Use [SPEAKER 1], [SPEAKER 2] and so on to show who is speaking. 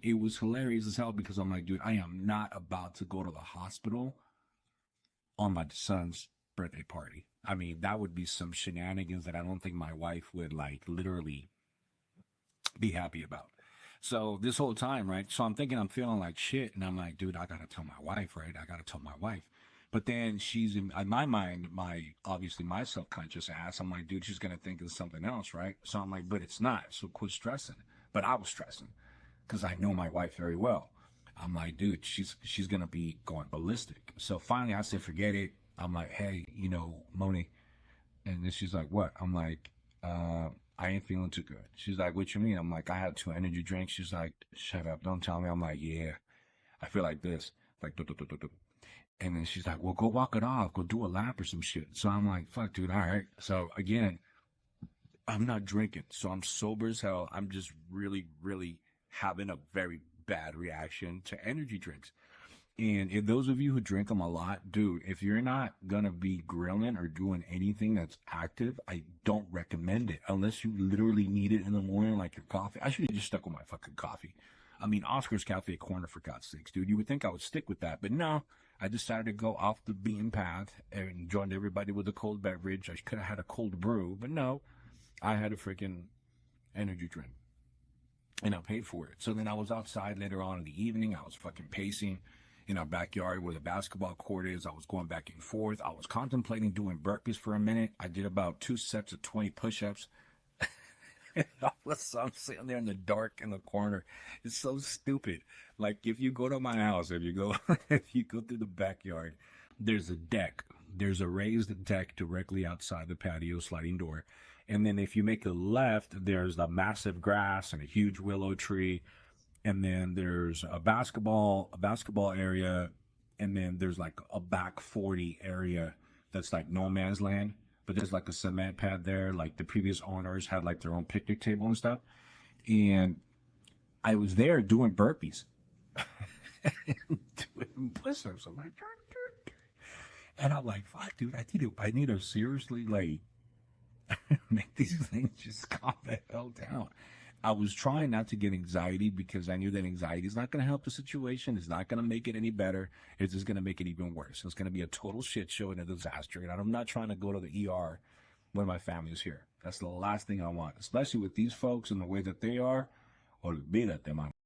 [SPEAKER 1] it was hilarious as hell because I'm like, dude, I am not about to go to the hospital on my son's birthday party. I mean, that would be some shenanigans that I don't think my wife would like literally be happy about. So this whole time, right? So I'm thinking I'm feeling like shit, and I'm like, dude, I gotta tell my wife, right? I gotta tell my wife. But then she's in my mind, my obviously my subconscious ass. I'm like, dude, she's gonna think of something else, right? So I'm like, but it's not. So quit stressing. But I was stressing because I know my wife very well. I'm like, dude, she's gonna be going ballistic. So finally, I said, forget it. I'm like, hey, Moni, and then she's like, what? I'm like, I ain't feeling too good. She's like, what you mean? I'm like, I had 2 energy drinks. She's like, shut up, don't tell me. I'm like, yeah, I feel like this, like, duh, duh, duh, duh, duh. And then she's like, well, go walk it off, go do a lap or some shit. So I'm like, fuck, dude, all right. So again, I'm not drinking, so I'm sober as hell. I'm just really, really having a very bad reaction to energy drinks. And if those of you who drink them a lot, dude, if you're not gonna be grilling or doing anything that's active, I don't recommend it unless you literally need it in the morning, like your coffee. I should have just stuck with my fucking coffee. I mean, Oscar's Cafe Corner, for God's sakes, dude. You would think I would stick with that, but no. I decided to go off the beaten path and joined everybody with a cold beverage. I could have had a cold brew, but no, I had a freaking energy drink and I paid for it. So then I was outside later on in the evening. I was fucking pacing in our backyard where the basketball court is. I was going back and forth. I was contemplating doing burpees for a minute. I did about 2 sets of 20 push-ups. I'm sitting there in the dark in the corner. It's so stupid. Like if you go to my house, if you go through the backyard, there's a deck. There's a raised deck directly outside the patio sliding door. And then if you make a left, there's a massive grass and a huge willow tree. And then there's a basketball area. And then there's like a back 40 area that's like no man's land. But there's like a cement pad there. Like the previous owners had like their own picnic table and stuff. And I was there doing burpees. Doing push-ups. I'm like, and I'm like, fuck, dude, I need to seriously like make these things just calm the hell down. I was trying not to get anxiety because I knew that anxiety is not going to help the situation. It's not going to make it any better. It's just going to make it even worse. It's going to be a total shit show and a disaster. And I'm not trying to go to the ER when my family's here. That's the last thing I want, especially with these folks and the way that they are. Olvídate, man.